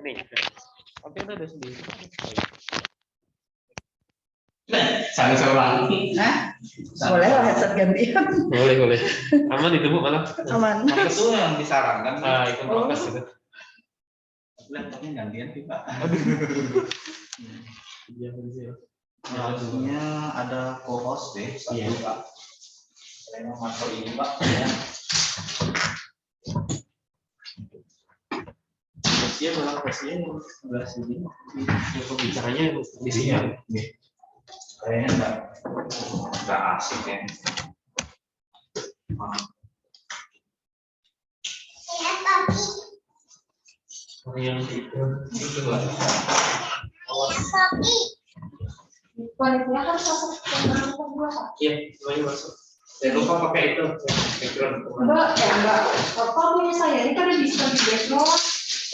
Nih. Oke, udah sendiri. Sampai seorang. Boleh lah headset gantian. Boleh. Aman itu Bu malah. Aman. Itu yang disarankan. Itu prokes gitu. Laptopnya gantian sih Pak. Iya betul. Harusnya ada co-host deh satu Pak. Saya mau masuk ini Pak. Ya. Dia malah versinya yang sebelah sini. Pembicaranya di sini. Kayaknya enggak asik ya. Yang itu Pak. Kualitasnya harus masuk ke kedua Pak. Iya, semuanya masuk. Jangan lupa pakai itu background. Enggak. Apa punya saya ini kan bisa di background.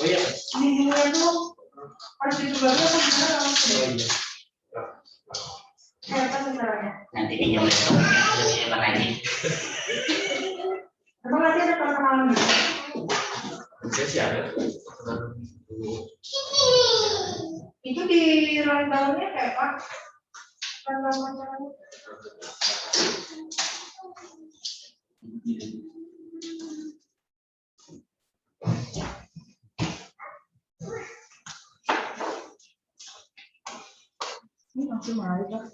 Oh iya. Minggunya tuh harus diubah atau gimana? Oh iya. Apa sebenarnya? Nanti pinjam laptop ya, lagi. Emang nanti ada perkenalan gitu? Saya sih ada. Itu di rundown-nya kayak apa? Rundown macaranya. Ini masih mahal Pak.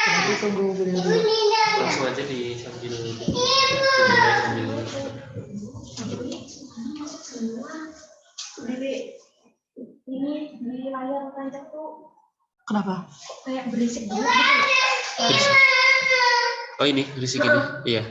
Tapi tunggu beliau dulu. Langsung aja di sambil Ini di layar tancap tuh Kenapa? kayak berisik banget. berisik. Oh ini berisik ini. Iya.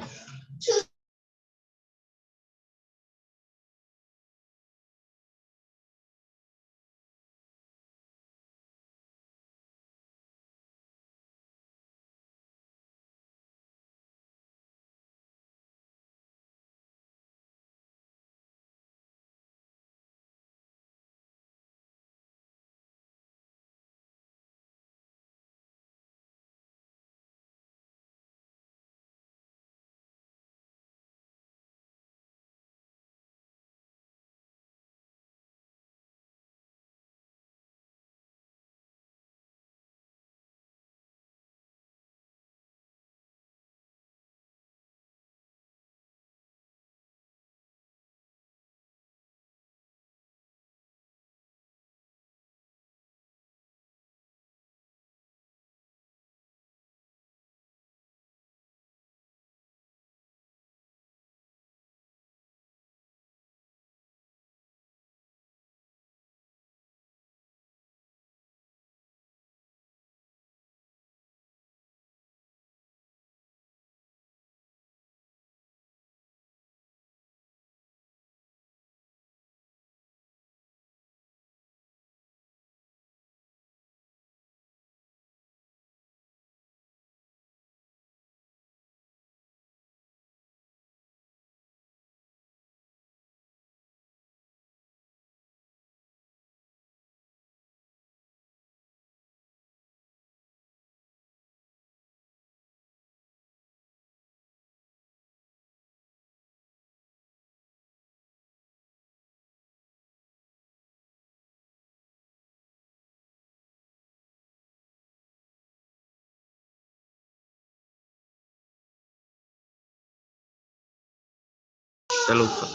Kita lupa.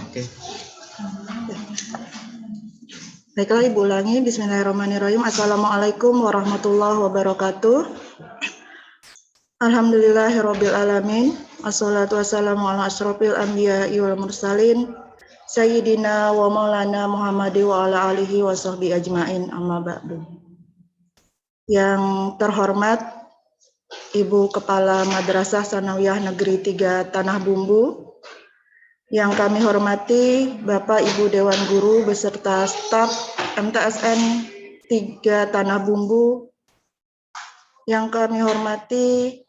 Oke. Baiklah Ibu ulangi. Bismillahirrahmanirrahim. Assalamualaikum warahmatullahi wabarakatuh. Alhamdulillahirabbil alamin. Wassalatu wassalamu ala asyrofil anbiya'i wal mursalin. Sayyidina wa maulana Muhammadi wa ala alihi wa sahbihi ajmain. Amma ba'du. Yang terhormat Ibu Kepala Madrasah Sanawiyah Negeri 3 Tanah Bumbu, yang kami hormati Bapak Ibu Dewan Guru beserta staf MTSN 3 Tanah Bumbu, yang kami hormati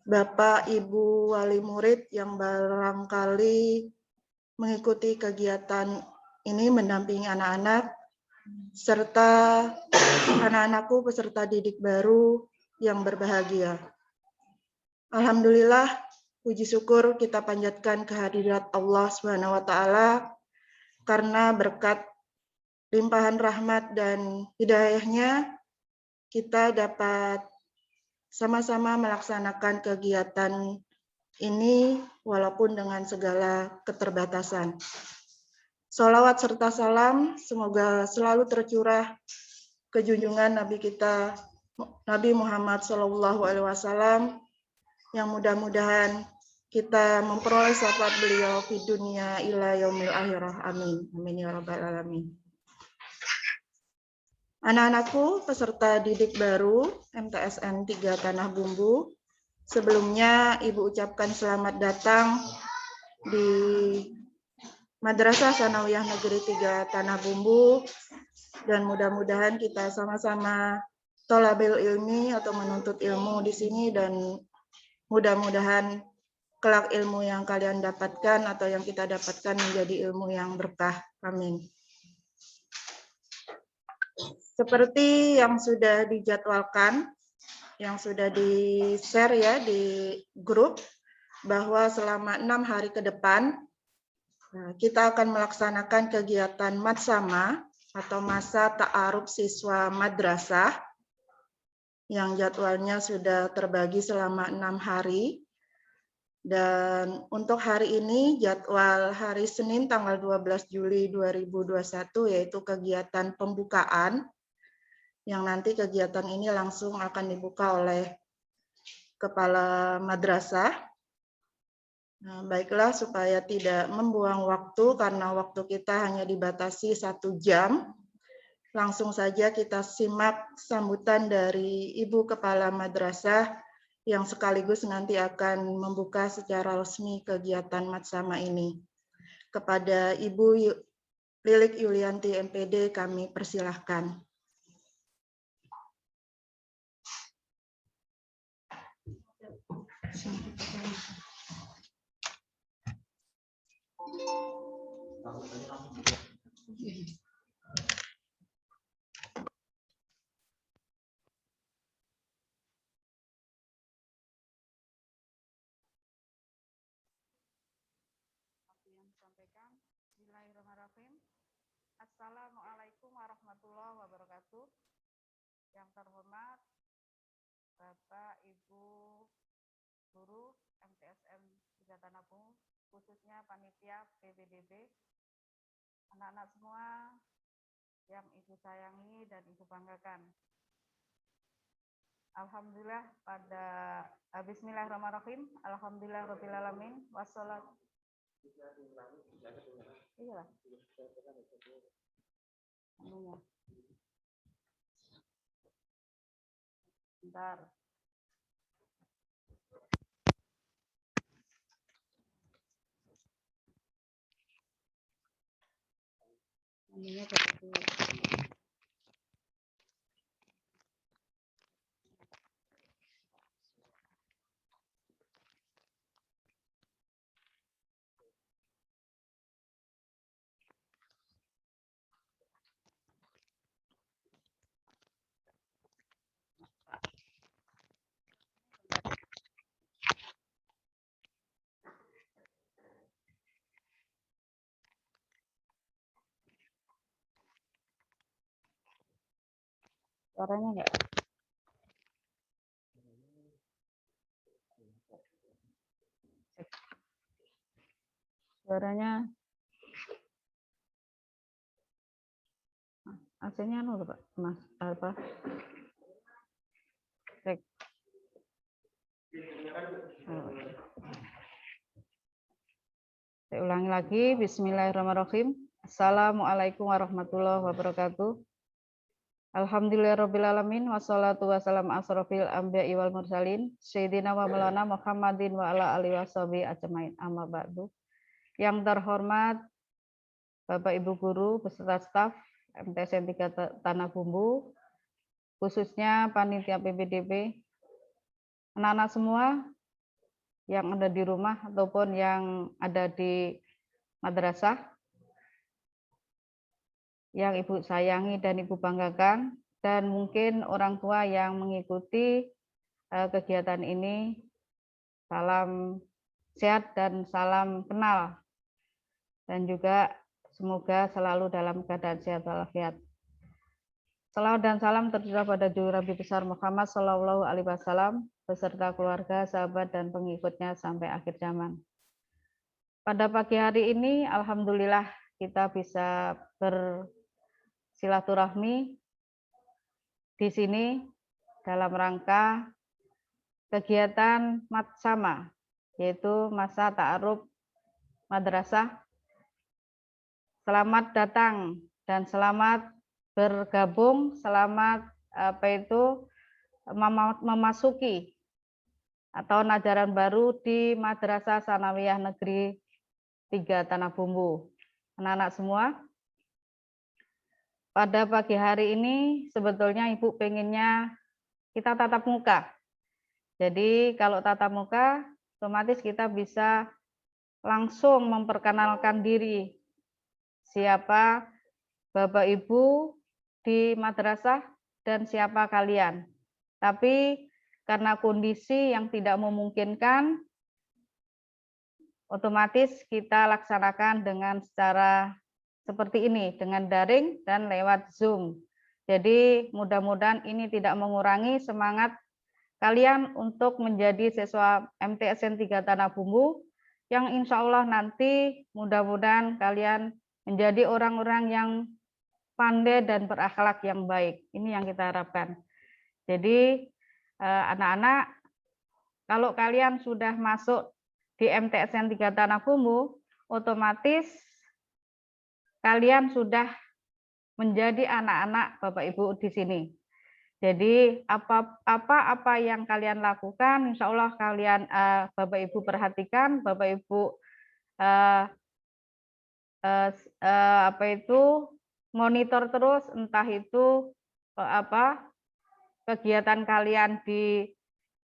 Bapak, Ibu, wali murid yang barangkali mengikuti kegiatan ini mendampingi anak-anak, serta anak-anakku peserta didik baru yang berbahagia. Alhamdulillah, puji syukur kita panjatkan kehadirat Allah Subhanahu wa taala karena berkat limpahan rahmat dan hidayahnya kita dapat sama-sama melaksanakan kegiatan ini walaupun dengan segala keterbatasan. Sholawat serta salam semoga selalu tercurah ke junjungan Nabi kita Nabi Muhammad SAW yang mudah-mudahan kita memperoleh syafaat beliau di dunia ila yaumil akhirah. Amin. Amin ya rabbal alamin. Anak-anakku peserta didik baru MTSN 3 Tanah Bumbu, sebelumnya Ibu ucapkan selamat datang di Madrasah Sanawiyah Negeri 3 Tanah Bumbu, dan mudah-mudahan kita sama-sama tholabul ilmi atau menuntut ilmu di sini, dan mudah-mudahan kelak ilmu yang kalian dapatkan atau yang kita dapatkan menjadi ilmu yang berkah. Amin. Seperti yang sudah dijadwalkan, yang sudah di-share ya di grup, bahwa selama 6 hari ke depan kita akan melaksanakan kegiatan matsama atau masa ta'aruf siswa madrasah yang jadwalnya sudah terbagi selama 6 hari. Dan untuk hari ini jadwal hari Senin tanggal 12 Juli 2021 yaitu kegiatan pembukaan, yang nanti kegiatan ini langsung akan dibuka oleh kepala madrasah. Nah, baiklah, supaya tidak membuang waktu karena waktu kita hanya dibatasi 1 jam, langsung saja kita simak sambutan dari Ibu Kepala Madrasah yang sekaligus nanti akan membuka secara resmi kegiatan matsama ini. Kepada Ibu Lilik Yulianti MPD kami persilahkan. Bismillahirrahmanirrahim. Assalamualaikum warahmatullahi wabarakatuh. Yang terhormat Bapak, Ibu, Guru MTSN 3 Tanah Bumbu, khususnya panitia PBDB, anak-anak semua yang Ibu sayangi dan Ibu banggakan. Alhamdulillah pada Bismillahirrahmanirrahim. Alhamdulillahirrahmanirrahim. Wassalat. Iya. Bentar. Suaranya enggak? Suaranya AC-nya Pak, Mas apa? Cek. Saya ulangi lagi. Bismillahirrahmanirrahim. Assalamualaikum warahmatullahi wabarakatuh. Alhamdulillahirrabbilalamin. Wassalatu wassalamu asrofil anbiya'i wal mursalin. Sayyidina wa maulana Muhammadin wa ala alihi washabihi ajmain. Amma ba'du. Yang terhormat Bapak Ibu Guru beserta staf MTSN 3 Tanah Bumbu, khususnya panitia PBDB, anak-anak semua yang ada di rumah ataupun yang ada di madrasah, yang Ibu sayangi dan Ibu banggakan, dan mungkin orang tua yang mengikuti kegiatan ini. Salam sehat dan salam kenal. Dan juga semoga selalu dalam keadaan sehat walafiat. Salawat dan salam tercurah pada Juru Nabi besar Muhammad Shallallahu Alaihi Wasallam beserta keluarga, sahabat, dan pengikutnya sampai akhir zaman. Pada pagi hari ini, alhamdulillah kita bisa bersilaturahmi di sini dalam rangka kegiatan Matsama, yaitu masa ta'aruf madrasah. Selamat datang dan selamat bergabung, selamat memasuki tahun ajaran baru di Madrasah Sanawiyah Negeri 3 Tanah Bumbu. Anak-anak semua, pada pagi hari ini sebetulnya Ibu pengennya kita tatap muka. Jadi kalau tatap muka, otomatis kita bisa langsung memperkenalkan diri. Siapa Bapak Ibu di madrasah dan siapa kalian. Tapi karena kondisi yang tidak memungkinkan, otomatis kita laksanakan dengan secara seperti ini, dengan daring dan lewat Zoom. Jadi mudah-mudahan ini tidak mengurangi semangat kalian untuk menjadi siswa MTSN 3 Tanah Bumbu, yang insya Allah nanti mudah-mudahan kalian menjadi orang-orang yang pandai dan berakhlak yang baik. Ini yang kita harapkan. Jadi anak-anak, kalau kalian sudah masuk di MTSN 3 Tanah Bumbu, otomatis kalian sudah menjadi anak-anak Bapak Ibu di sini. Jadi apa yang kalian lakukan, insya Allah kalian Bapak Ibu perhatikan, Bapak Ibu monitor terus, entah itu kegiatan kalian di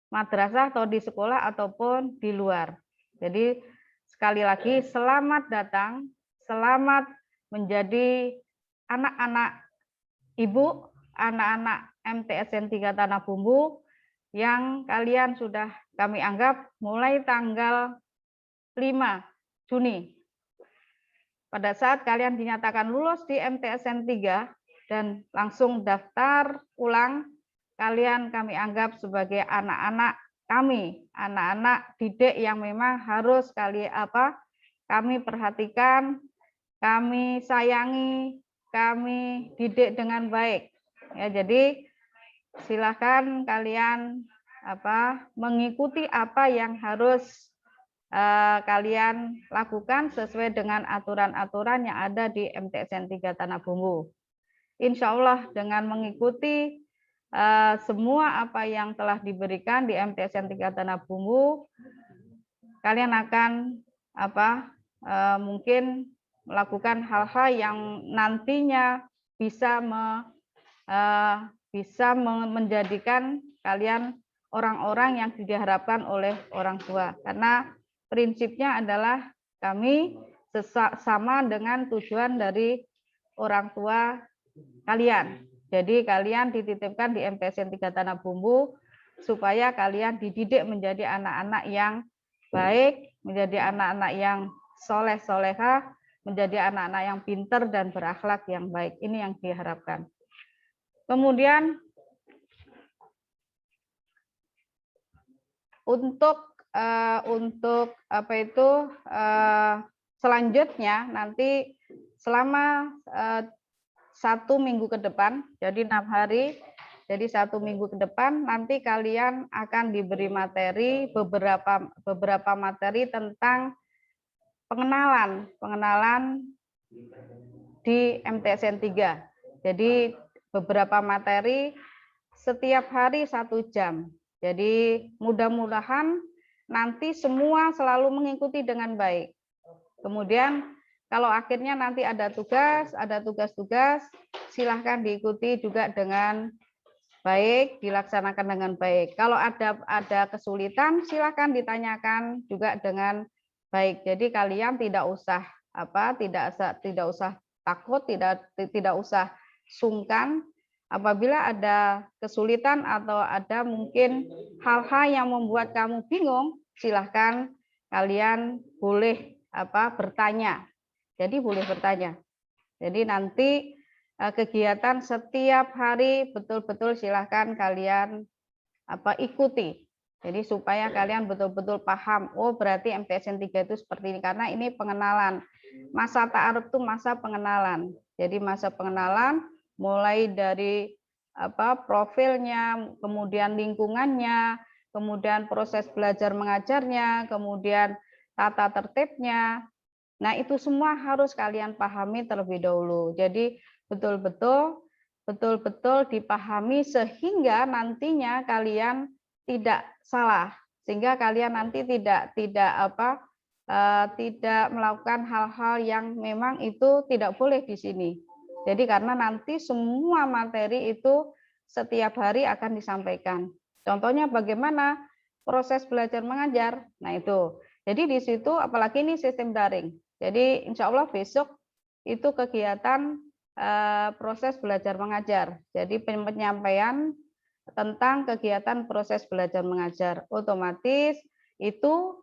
madrasah atau di sekolah ataupun di luar. Jadi sekali lagi selamat datang, selamat menjadi anak-anak Ibu, anak-anak MTSN 3 Tanah Bumbu yang kalian sudah kami anggap mulai tanggal 5 Juni. Pada saat kalian dinyatakan lulus di MTSN 3 dan langsung daftar ulang, kalian kami anggap sebagai anak-anak kami, anak-anak didik yang memang harus kami perhatikan, kami sayangi, kami didik dengan baik. Ya, jadi silakan kalian mengikuti apa yang harus kalian lakukan sesuai dengan aturan-aturan yang ada di MTSN 3 Tanah Bumbu. Insya Allah dengan mengikuti semua apa yang telah diberikan di MTSN 3 Tanah Bumbu, kalian akan mungkin melakukan hal-hal yang nantinya bisa menjadikan kalian orang-orang yang diharapkan oleh orang tua. Karena prinsipnya adalah kami sama dengan tujuan dari orang tua kalian. Jadi kalian dititipkan di MTSN 3 Tanah Bumbu supaya kalian dididik menjadi anak-anak yang baik, menjadi anak-anak yang soleh-solehah, menjadi anak-anak yang pintar dan berakhlak yang baik. Ini yang diharapkan. Kemudian untuk selanjutnya nanti selama 1 minggu ke depan, jadi 6 hari, jadi 1 minggu ke depan nanti kalian akan diberi materi beberapa materi tentang pengenalan di MTSN 3. Jadi beberapa materi setiap hari 1 jam. Jadi mudah-mudahan nanti semua selalu mengikuti dengan baik. Kemudian kalau akhirnya nanti ada tugas-tugas, silahkan diikuti juga dengan baik, dilaksanakan dengan baik. Kalau ada kesulitan, silakan ditanyakan juga dengan baik. Jadi kalian tidak usah tidak usah takut, tidak usah sungkan. Apabila ada kesulitan atau ada mungkin hal-hal yang membuat kamu bingung, silahkan kalian boleh bertanya. Jadi boleh bertanya. Jadi nanti kegiatan setiap hari betul-betul silahkan kalian ikuti. Jadi supaya kalian betul-betul paham, oh berarti MTSN 3 itu seperti ini, karena ini pengenalan. Masa ta'aruf itu masa pengenalan. Jadi masa pengenalan mulai dari profilnya, kemudian lingkungannya, kemudian proses belajar mengajarnya, kemudian tata tertibnya. Nah, itu semua harus kalian pahami terlebih dahulu. Jadi betul-betul dipahami sehingga nantinya kalian tidak salah, sehingga kalian nanti tidak melakukan hal-hal yang memang itu tidak boleh di sini. Jadi karena nanti semua materi itu setiap hari akan disampaikan. Contohnya bagaimana proses belajar mengajar. Nah itu. Jadi di situ apalagi ini sistem daring. Jadi insya Allah besok itu kegiatan proses belajar mengajar. Jadi penyampaian tentang kegiatan proses belajar mengajar. Otomatis itu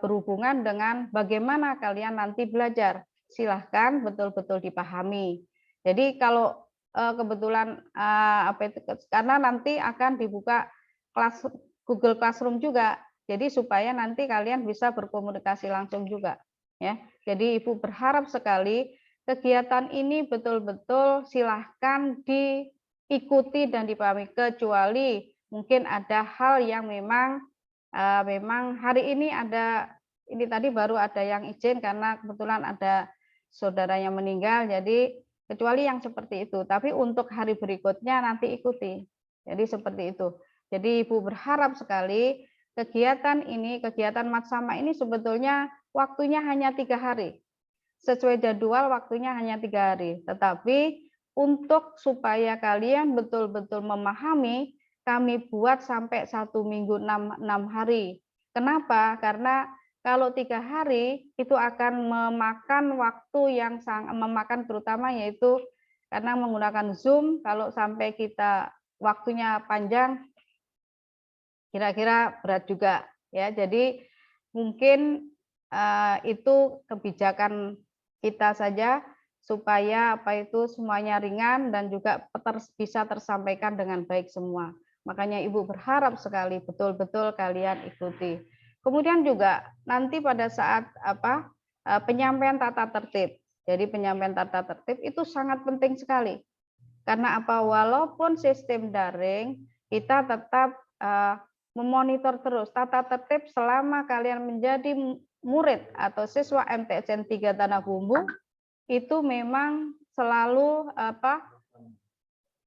berhubungan dengan bagaimana kalian nanti belajar. Silahkan betul-betul dipahami. Jadi kalau kebetulan karena nanti akan dibuka kelas Google Classroom juga. Jadi supaya nanti kalian bisa berkomunikasi langsung juga. Ya, jadi Ibu berharap sekali kegiatan ini betul-betul silahkan diikuti dan dipahami, kecuali mungkin ada hal yang memang hari ini tadi baru ada yang izin karena kebetulan ada saudara yang meninggal, jadi kecuali yang seperti itu. Tapi untuk hari berikutnya nanti ikuti. Jadi seperti itu. Jadi Ibu berharap sekali kegiatan Matsama ini sebetulnya waktunya hanya 3 hari. Sesuai jadwal waktunya hanya 3 hari. Tetapi untuk supaya kalian betul-betul memahami, kami buat sampai 1 minggu 6 hari. Kenapa? Karena kalau 3 hari itu akan memakan waktu yang sangat memakan, terutama yaitu karena menggunakan Zoom. Kalau sampai kita waktunya panjang, kira-kira berat juga ya. Jadi mungkin itu kebijakan kita saja supaya semuanya ringan dan juga bisa tersampaikan dengan baik semua. Makanya Ibu berharap sekali betul-betul kalian ikuti. Kemudian juga nanti pada saat penyampaian tata tertib. Jadi penyampaian tata tertib itu sangat penting sekali. Karena walaupun sistem daring, kita tetap memonitor terus tata tertib selama kalian menjadi murid atau siswa MTSN 3 Tanah Bumbu, itu memang selalu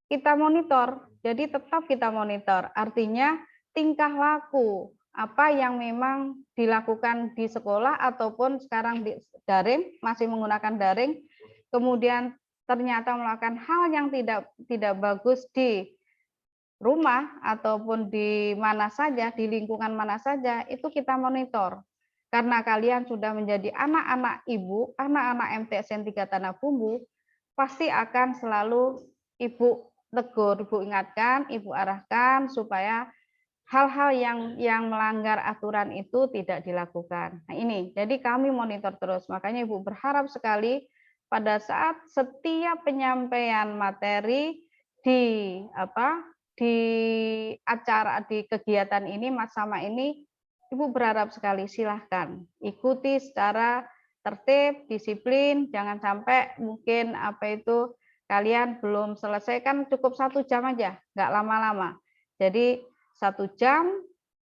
kita monitor. Jadi tetap kita monitor. Artinya tingkah laku apa yang memang dilakukan di sekolah ataupun sekarang di daring, masih menggunakan daring, kemudian ternyata melakukan hal yang tidak bagus di rumah ataupun di mana saja, di lingkungan mana saja, itu kita monitor. Karena kalian sudah menjadi anak-anak Ibu, anak-anak MTSN 3 Tanah Bumbu, pasti akan selalu Ibu tegur, Ibu ingatkan, Ibu arahkan supaya hal-hal yang melanggar aturan itu tidak dilakukan. Nah ini, jadi kami monitor terus. Makanya Ibu berharap sekali pada saat setiap penyampaian materi di acara, di kegiatan ini, Matsama ini, Ibu berharap sekali silahkan ikuti secara tertib, disiplin, jangan sampai mungkin kalian belum selesai, kan cukup 1 jam aja, nggak lama-lama. Jadi 1 jam,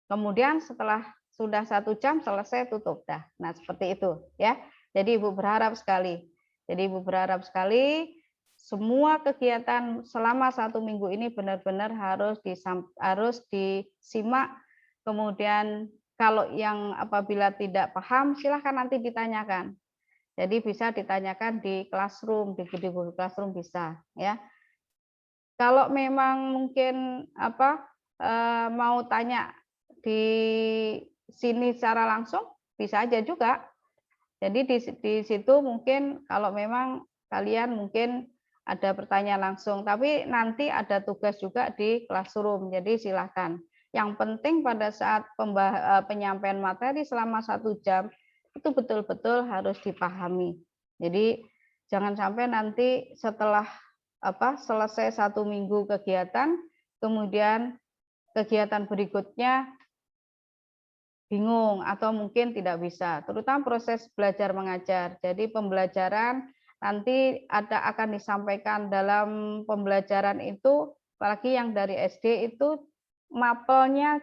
kemudian setelah sudah 1 jam selesai tutup dah. Nah seperti itu ya. Jadi Ibu berharap sekali. Semua kegiatan selama 1 minggu ini benar-benar harus disimak. Kemudian kalau yang apabila tidak paham, silahkan nanti ditanyakan. Jadi bisa ditanyakan di Classroom, di Google Classroom bisa ya. Kalau memang mungkin mau tanya di sini secara langsung bisa aja juga. Jadi di situ mungkin kalau memang kalian mungkin ada pertanyaan langsung, tapi nanti ada tugas juga di classroom. Jadi silakan. Yang penting pada saat penyampaian materi selama 1 jam itu betul-betul harus dipahami. Jadi jangan sampai nanti setelah selesai 1 minggu kegiatan, kemudian kegiatan berikutnya bingung atau mungkin tidak bisa, terutama proses belajar mengajar. Jadi pembelajaran nanti akan disampaikan dalam pembelajaran itu, apalagi yang dari SD itu mapelnya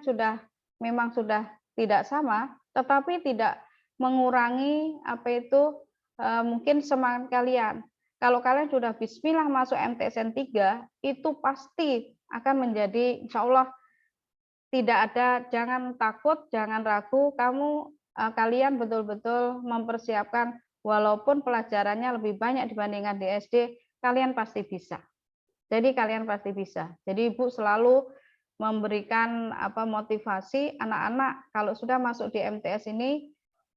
memang sudah tidak sama, tetapi tidak mengurangi mungkin semangat kalian. Kalau kalian sudah bismillah masuk MTSN 3, itu pasti akan menjadi insya Allah tidak ada, jangan takut, jangan ragu, kalian betul-betul mempersiapkan walaupun pelajarannya lebih banyak dibandingkan di SD, kalian pasti bisa. Jadi kalian pasti bisa. Jadi Ibu selalu memberikan motivasi anak-anak kalau sudah masuk di MTS ini,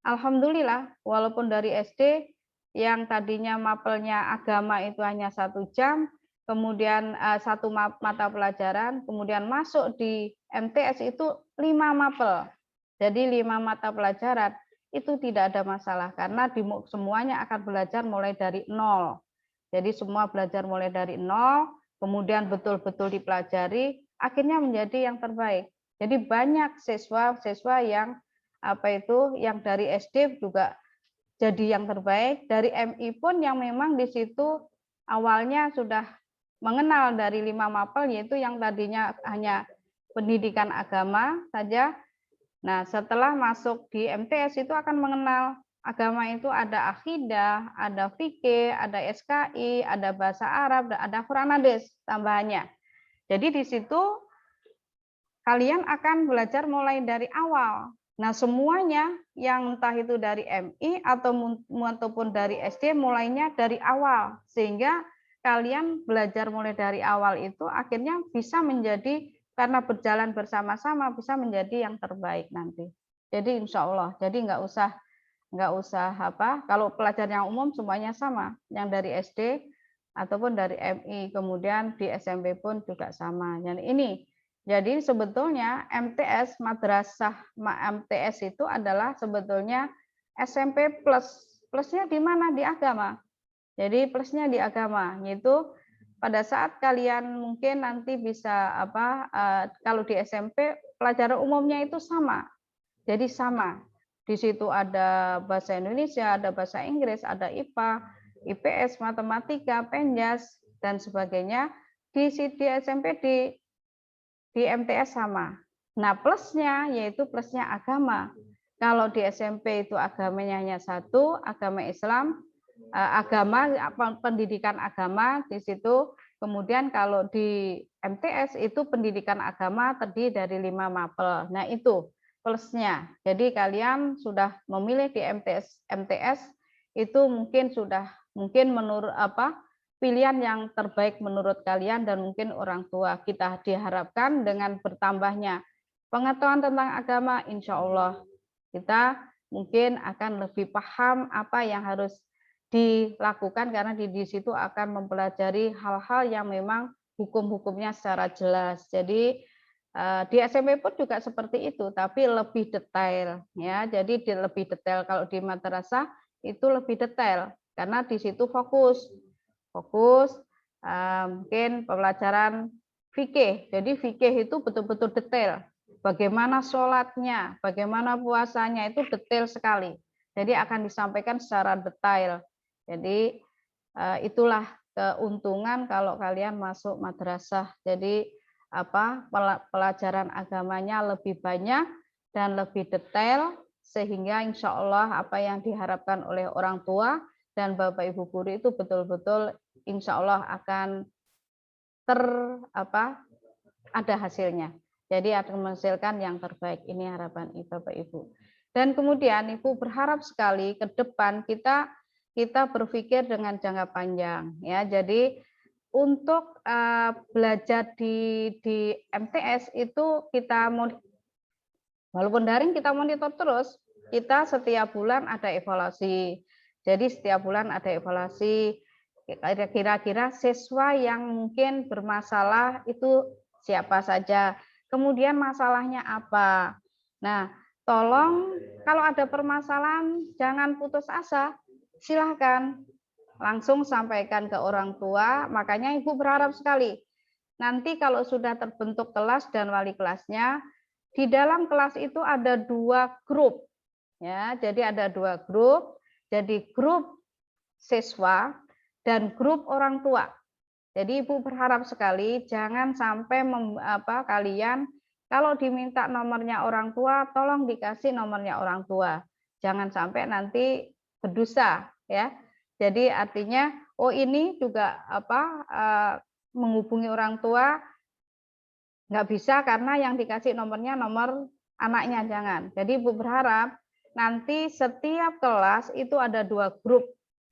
alhamdulillah walaupun dari SD yang tadinya mapelnya agama itu hanya 1 jam, kemudian 1 mata pelajaran, kemudian masuk di MTS itu 5 mapel. Jadi 5 mata pelajaran itu tidak ada masalah karena semuanya akan belajar mulai dari 0. Jadi semua belajar mulai dari 0, kemudian betul-betul dipelajari, akhirnya menjadi yang terbaik. Jadi banyak siswa-siswa yang yang dari SD juga jadi yang terbaik, dari MI pun yang memang di situ awalnya sudah mengenal dari 5 mapel, yaitu yang tadinya hanya pendidikan agama saja. Nah, setelah masuk di MTS itu akan mengenal agama itu ada akidah, ada fikih, ada SKI, ada bahasa Arab, ada Quran hadis tambahannya. Jadi di situ kalian akan belajar mulai dari awal. Nah, semuanya yang entah itu dari MI ataupun dari SD mulainya dari awal, sehingga kalian belajar mulai dari awal itu akhirnya bisa menjadi, karena berjalan bersama-sama bisa menjadi yang terbaik nanti. Jadi insya Allah, jadi nggak usah kalau pelajaran yang umum semuanya sama, yang dari SD ataupun dari MI, kemudian di SMP pun juga sama. Jadi sebetulnya MTS, Madrasah MTS itu adalah sebetulnya SMP plus. Plusnya di mana? Di agama. Jadi plusnya di agama, yaitu pada saat kalian mungkin nanti bisa kalau di SMP pelajaran umumnya itu sama. Jadi sama. Di situ ada bahasa Indonesia, ada bahasa Inggris, ada IPA, IPS, matematika, penjas dan sebagainya. Di SMP di MTS sama. Nah, plusnya yaitu plusnya agama. Kalau di SMP itu agamanya hanya 1, agama Islam, pendidikan agama di situ. Kemudian kalau di MTS itu pendidikan agama terdiri dari 5 mapel. Nah, itu plusnya. Jadi kalian sudah memilih di MTS itu mungkin menurut pilihan yang terbaik menurut kalian dan mungkin orang tua. Kita diharapkan dengan bertambahnya pengetahuan tentang agama, insya Allah kita mungkin akan lebih paham apa yang harus dilakukan, karena di situ akan mempelajari hal-hal yang memang hukum-hukumnya secara jelas. Jadi di SMP pun juga seperti itu, tapi lebih detail ya. Jadi lebih detail kalau di madrasah itu lebih detail karena di situ fokus mungkin pelajaran fikih. Jadi fikih itu betul-betul detail. Bagaimana sholatnya, bagaimana puasanya itu detail sekali. Jadi akan disampaikan secara detail. Jadi itulah keuntungan kalau kalian masuk madrasah. Jadi pelajaran agamanya lebih banyak dan lebih detail, sehingga insya Allah apa yang diharapkan oleh orang tua dan Bapak Ibu guru itu betul-betul insya Allah akan ada hasilnya. Jadi akan menghasilkan yang terbaik. Ini harapan Bapak Ibu. Dan kemudian Ibu berharap sekali ke depan kita berpikir dengan jangka panjang ya. Jadi untuk belajar di MTS itu kita walaupun daring kita monitor terus, kita setiap bulan ada evaluasi. Jadi setiap bulan ada evaluasi, kira-kira siswa yang mungkin bermasalah itu siapa saja, kemudian masalahnya apa. Nah, tolong kalau ada permasalahan jangan putus asa, silahkan langsung sampaikan ke orang tua. Makanya Ibu berharap sekali nanti kalau sudah terbentuk kelas dan wali kelasnya, di dalam kelas itu ada 2 grup, ya. Jadi ada 2 grup. Jadi grup siswa dan grup orang tua. Jadi Ibu berharap sekali jangan sampai kalian kalau diminta nomornya orang tua, tolong dikasih nomornya orang tua. Jangan sampai nanti berdosa, ya. Jadi artinya, oh ini juga menghubungi orang tua nggak bisa karena yang dikasih nomornya nomor anaknya, jangan. Jadi Ibu berharap nanti setiap kelas itu ada 2 grup.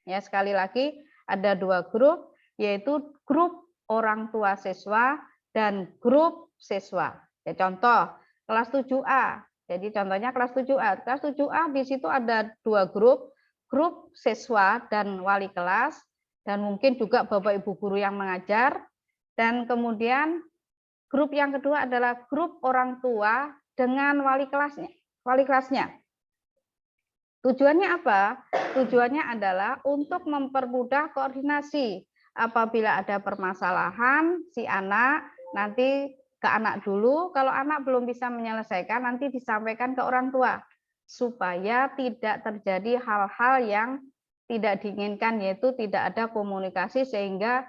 Ya, sekali lagi ada 2 grup, yaitu grup orang tua siswa dan grup siswa. Ya, contoh kelas 7A. Jadi contohnya kelas 7A. Kelas 7A di situ ada 2 grup, grup siswa dan wali kelas, dan mungkin juga Bapak Ibu guru yang mengajar. Dan kemudian grup yang kedua adalah grup orang tua dengan wali kelasnya. Tujuannya apa? Tujuannya adalah untuk mempermudah koordinasi. Apabila ada permasalahan, si anak nanti ke anak dulu. Kalau anak belum bisa menyelesaikan, nanti disampaikan ke orang tua. Supaya tidak terjadi hal-hal yang tidak diinginkan, yaitu tidak ada komunikasi sehingga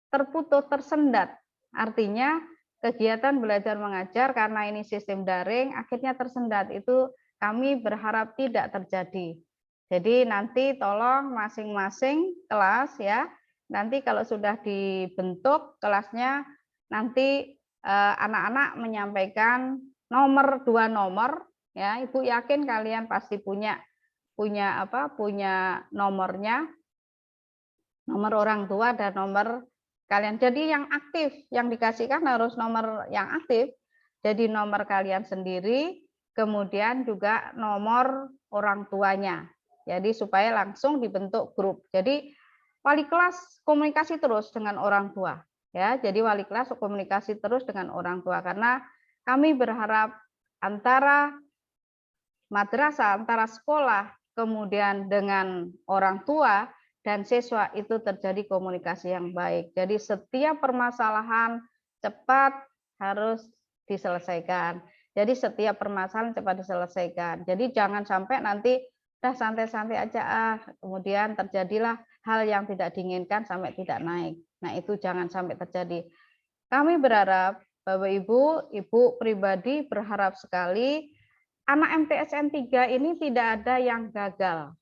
terputus, tersendat. Artinya kegiatan belajar mengajar karena ini sistem daring akhirnya tersendat. Itu kami berharap tidak terjadi. Jadi nanti tolong masing-masing kelas, ya, nanti kalau sudah dibentuk kelasnya, nanti anak-anak menyampaikan 2 nomor, ya. Ibu yakin kalian pasti punya nomornya, nomor orang tua dan nomor kalian. Jadi yang aktif, yang dikasihkan harus nomor yang aktif. Jadi nomor kalian sendiri, kemudian juga nomor orang tuanya. Jadi supaya langsung dibentuk grup. Jadi wali kelas komunikasi terus dengan orang tua, ya. Jadi wali kelas komunikasi terus dengan orang tua karena kami berharap antara madrasah, antara sekolah, kemudian dengan orang tua dan siswa itu terjadi komunikasi yang baik. Jadi setiap permasalahan cepat harus diselesaikan. Jadi setiap permasalahan cepat diselesaikan. Jadi jangan sampai nanti udah santai-santai aja, kemudian terjadilah hal yang tidak diinginkan sampai tidak naik. Nah, itu jangan sampai terjadi. Kami berharap, Bapak Ibu, Ibu pribadi berharap sekali anak MTSN 3 ini tidak ada yang gagal.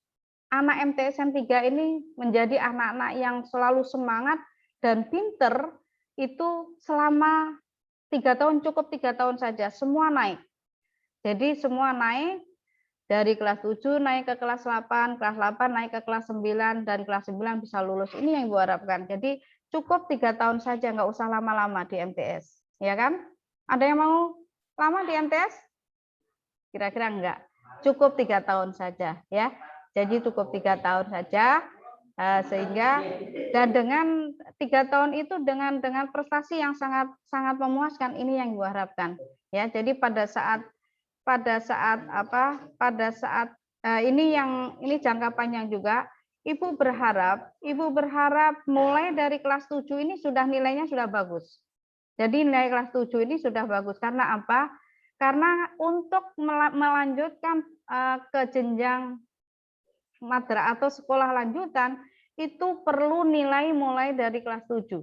Anak MTSN 3 ini menjadi anak-anak yang selalu semangat dan pinter itu selama 3 tahun, cukup 3 tahun saja, semua naik. Jadi semua naik, dari kelas 7 naik ke kelas 8, kelas 8 naik ke kelas 9, dan kelas 9 bisa lulus. Ini yang Ibu harapkan. Jadi cukup 3 tahun saja, nggak usah lama-lama di MTS. Ya kan? Ada yang mau lama di MTS? Kira-kira enggak. Cukup 3 tahun saja, ya. Jadi cukup 3 tahun saja. Sehingga dan dengan 3 tahun itu dengan prestasi yang sangat memuaskan, ini yang Ibu harapkan, ya. Jadi pada saat ini jangka panjang juga, Ibu berharap mulai dari kelas 7 ini nilainya sudah bagus. Jadi nilai kelas 7 ini sudah bagus karena apa? Karena untuk melanjutkan ke jenjang madrasah atau sekolah lanjutan itu perlu nilai mulai dari kelas 7.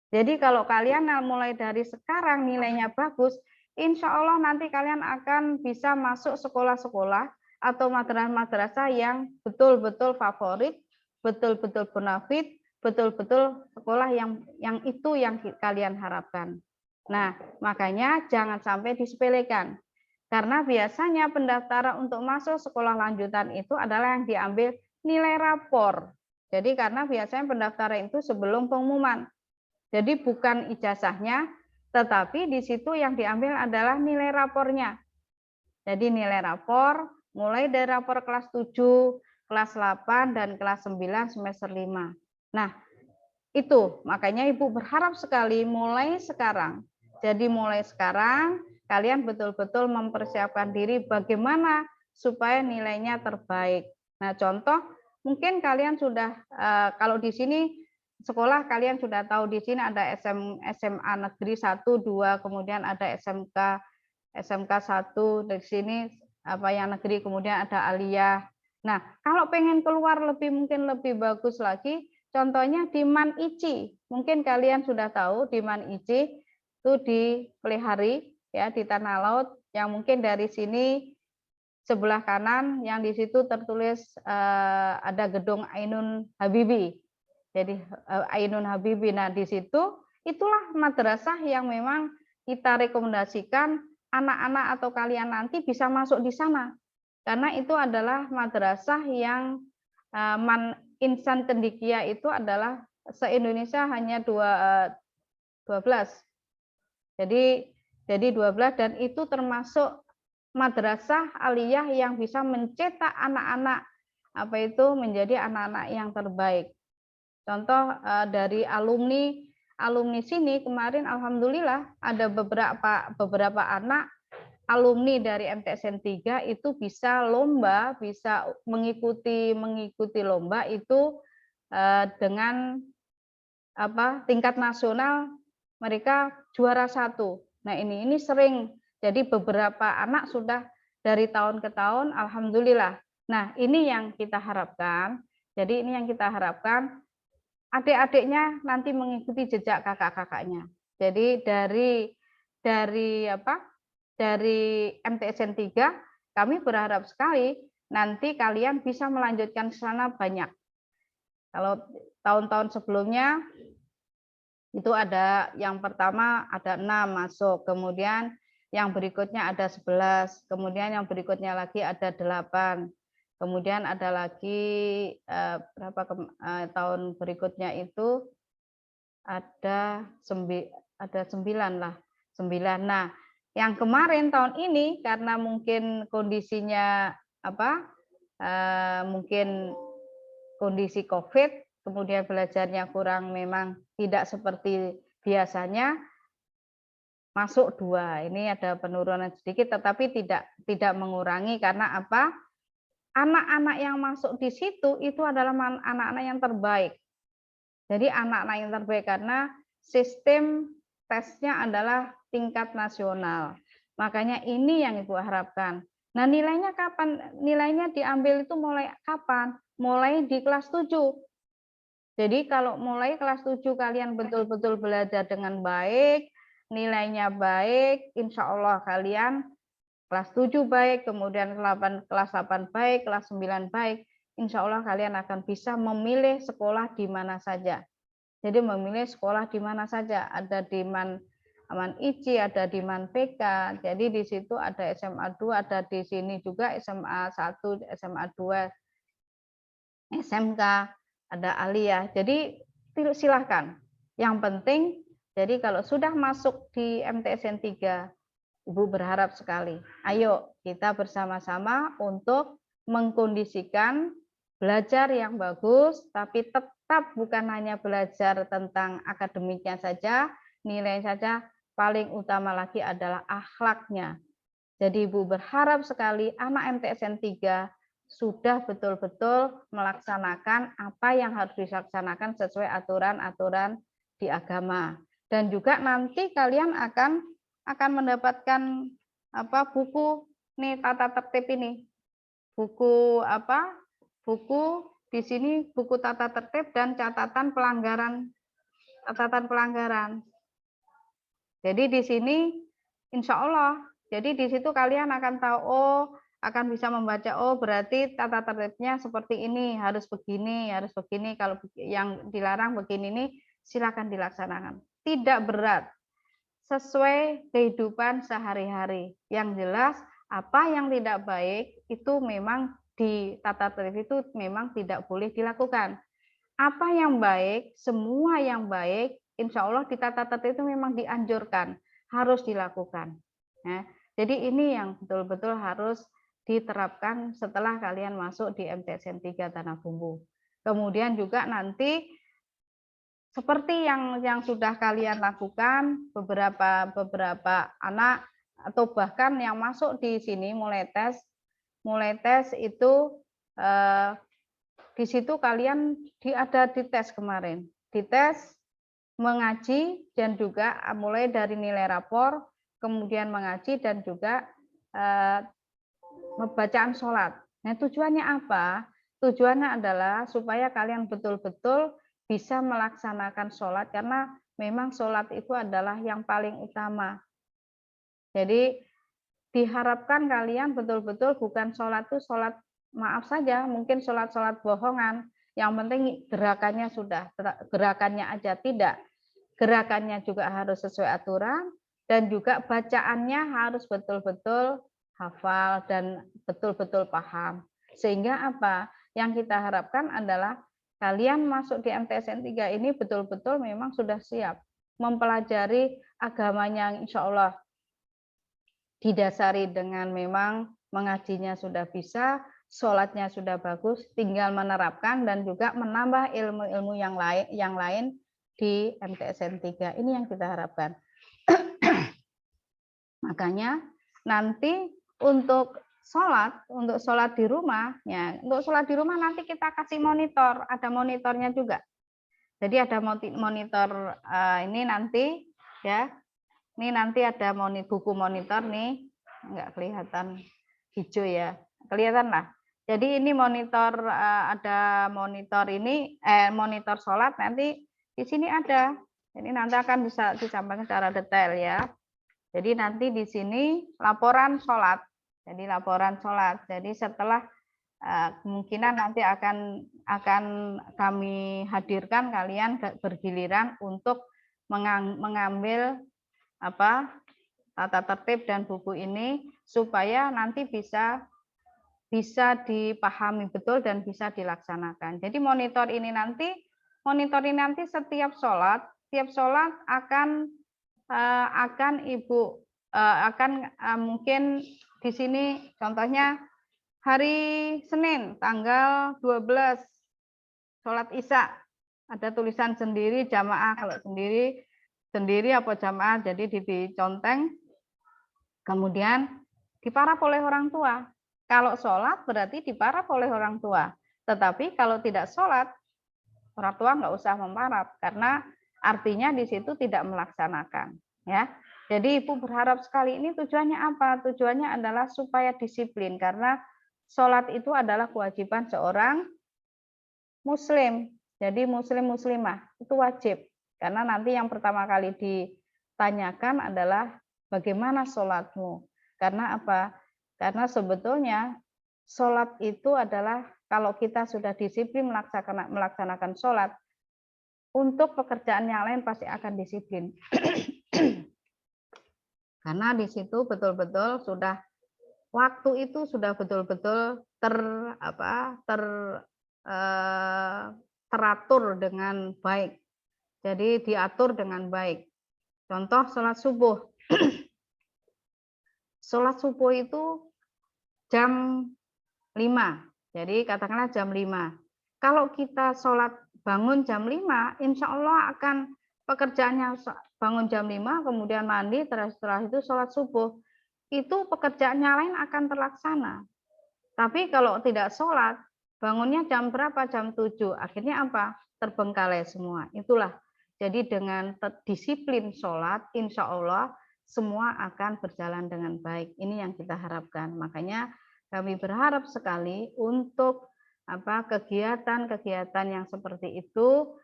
Jadi kalau kalian mulai dari sekarang nilainya bagus, insya Allah nanti kalian akan bisa masuk sekolah-sekolah atau madrasah-madrasah yang betul-betul favorit, betul-betul bonafit, betul-betul sekolah yang itu yang kalian harapkan. Nah, makanya jangan sampai disepelekan. Karena biasanya pendaftaran untuk masuk sekolah lanjutan itu adalah yang diambil nilai rapor. Jadi karena biasanya pendaftaran itu sebelum pengumuman. Jadi bukan ijazahnya, tetapi di situ yang diambil adalah nilai rapornya. Jadi nilai rapor mulai dari rapor kelas 7, kelas 8, dan kelas 9 semester 5. Nah, itu makanya Ibu berharap sekali mulai sekarang. Jadi mulai sekarang kalian betul-betul mempersiapkan diri bagaimana supaya nilainya terbaik. Nah, contoh mungkin kalian sudah kalau di sini sekolah kalian sudah tahu di sini ada SMA Negeri 1, 2, kemudian ada SMK 1 dari sini apa yang negeri, kemudian ada aliyah. Nah, kalau pengen keluar mungkin lebih bagus lagi, contohnya di Man Ici. Mungkin kalian sudah tahu di Man Ici itu di Pelihari ya, di Tanah Laut, yang mungkin dari sini sebelah kanan yang di situ tertulis ada gedung Ainun Habibi. Jadi Ainun Habibi. Nah, di situ itulah madrasah yang memang kita rekomendasikan anak-anak atau kalian nanti bisa masuk di sana. Karena itu adalah madrasah yang insan cendekia itu adalah se-Indonesia hanya 12. Jadi 12, dan itu termasuk madrasah aliyah yang bisa mencetak anak-anak menjadi anak-anak yang terbaik. Contoh dari alumni sini kemarin alhamdulillah ada beberapa anak alumni dari MTSN 3 itu bisa mengikuti lomba itu dengan tingkat nasional, mereka juara 1. Nah, ini sering. Jadi beberapa anak sudah dari tahun ke tahun alhamdulillah. Nah, ini yang kita harapkan. Jadi ini yang kita harapkan adik-adiknya nanti mengikuti jejak kakak-kakaknya. Jadi dari MTSN 3 kami berharap sekali nanti kalian bisa melanjutkan ke sana banyak. Kalau tahun-tahun sebelumnya itu ada yang pertama ada 6 masuk, kemudian yang berikutnya ada 11, kemudian yang berikutnya lagi ada 8. Kemudian ada lagi tahun berikutnya itu ada 9 lah. 9. Nah, yang kemarin tahun ini karena mungkin kondisinya mungkin kondisi COVID, kemudian belajarnya kurang, memang tidak seperti biasanya, masuk 2. Ini ada penurunan sedikit, tetapi tidak mengurangi karena apa? Anak-anak yang masuk di situ itu adalah anak-anak yang terbaik. Jadi anak-anak yang terbaik karena sistem tesnya adalah tingkat nasional. Makanya ini yang Ibu harapkan. Nah, nilainya kapan? Nilainya diambil itu mulai kapan? Mulai di kelas 7. Jadi kalau mulai kelas 7 kalian betul-betul belajar dengan baik, nilainya baik, insya Allah kalian kelas 7 baik, kemudian kelas 8 baik, kelas 9 baik, insya Allah kalian akan bisa memilih sekolah di mana saja. Jadi memilih sekolah di mana saja, ada di Man Ici, ada di Man PK, jadi di situ ada SMA 2, ada di sini juga SMA 1, SMA 2, SMK, ada aliyah. Jadi silahkan. Yang penting, jadi kalau sudah masuk di MTSN 3, Ibu berharap sekali, ayo kita bersama-sama untuk mengkondisikan belajar yang bagus, tapi tetap bukan hanya belajar tentang akademiknya saja, nilai saja, paling utama lagi adalah akhlaknya. Jadi Ibu berharap sekali anak MTSN 3 sudah betul-betul melaksanakan apa yang harus dilaksanakan sesuai aturan-aturan di agama. Dan juga nanti kalian akan mendapatkan buku nih, tata tertib ini. Buku di sini buku tata tertib dan catatan pelanggaran. Jadi di sini insya Allah, jadi di situ kalian akan tahu, akan bisa membaca, berarti tata tertibnya seperti ini, harus begini, kalau yang dilarang begini nih, silakan dilaksanakan. Tidak berat, sesuai kehidupan sehari-hari. Yang jelas apa yang tidak baik itu memang di tata tertib itu memang tidak boleh dilakukan. apa yang baik, semua yang baik, insya Allah di tata tertib itu memang dianjurkan, harus dilakukan. Ya. Jadi ini yang betul-betul harus diterapkan setelah kalian masuk di MTSN 3 Tanah Bumbu. Kemudian juga nanti seperti yang sudah kalian lakukan, beberapa anak atau bahkan yang masuk di sini mulai tes itu di situ kalian ada dites kemarin, dites mengaji dan juga mulai dari nilai rapor, kemudian mengaji dan juga bacaan sholat. Nah tujuannya apa? Tujuannya adalah supaya kalian betul-betul bisa melaksanakan sholat, karena memang sholat itu adalah yang paling utama. Jadi diharapkan kalian betul-betul bukan sholat itu sholat maaf saja, mungkin sholat-sholat bohongan, yang penting gerakannya sudah, gerakannya aja tidak. Gerakannya juga harus sesuai aturan, dan juga bacaannya harus betul-betul hafal dan betul-betul paham. Sehingga apa? Yang kita harapkan adalah kalian masuk di MTSN 3 ini betul-betul memang sudah siap mempelajari agamanya, insya Allah didasari dengan memang mengajinya sudah bisa, sholatnya sudah bagus, tinggal menerapkan dan juga menambah ilmu-ilmu yang lain di MTSN 3. Ini yang kita harapkan. Makanya nanti untuk sholat di rumah, ya, untuk sholat di rumah nanti kita kasih monitor, ada monitornya juga. Jadi ada monitor ini nanti, ya, ini nanti ada buku monitor nih, nggak kelihatan hijau ya, kelihatan lah. Jadi ini monitor, ada monitor ini, monitor sholat nanti di sini ada. Jadi nanti akan bisa disampaikan secara detail ya. Jadi nanti di sini laporan sholat. Jadi laporan sholat. Jadi setelah kemungkinan nanti akan kami hadirkan kalian bergiliran untuk mengambil tata tertib dan buku ini supaya nanti bisa dipahami betul dan bisa dilaksanakan. Jadi monitor ini nanti setiap sholat akan mungkin di sini contohnya hari Senin tanggal 12 sholat Isya, ada tulisan sendiri jamaah, kalau sendiri apa jamaah, jadi diconteng, kemudian diparaf oleh orang tua. Kalau sholat berarti diparaf oleh orang tua, tetapi kalau tidak sholat orang tua nggak usah memparaf, karena artinya di situ tidak melaksanakan, ya. Jadi Ibu berharap sekali, ini tujuannya apa? Tujuannya adalah supaya disiplin, karena sholat itu adalah kewajiban seorang muslim. Jadi muslimah itu wajib. Karena nanti yang pertama kali ditanyakan adalah bagaimana sholatmu. Karena apa? Karena sebetulnya sholat itu adalah kalau kita sudah disiplin melaksanakan sholat, untuk pekerjaan yang lain pasti akan disiplin. Karena di situ betul-betul sudah waktu itu sudah betul-betul teratur dengan baik. Jadi diatur dengan baik. Contoh sholat subuh. Sholat subuh itu jam 5. Jadi katakanlah jam 5. Kalau kita bangun jam 5, insya Allah akan pekerjaannya bangun jam 5, kemudian mandi, setelah itu sholat subuh. Itu pekerjaannya lain akan terlaksana. Tapi kalau tidak sholat, bangunnya jam berapa? Jam 7. Akhirnya apa? Terbengkalai semua. Itulah. Jadi dengan disiplin sholat, insya Allah semua akan berjalan dengan baik. Ini yang kita harapkan. Makanya kami berharap sekali untuk kegiatan-kegiatan yang seperti itu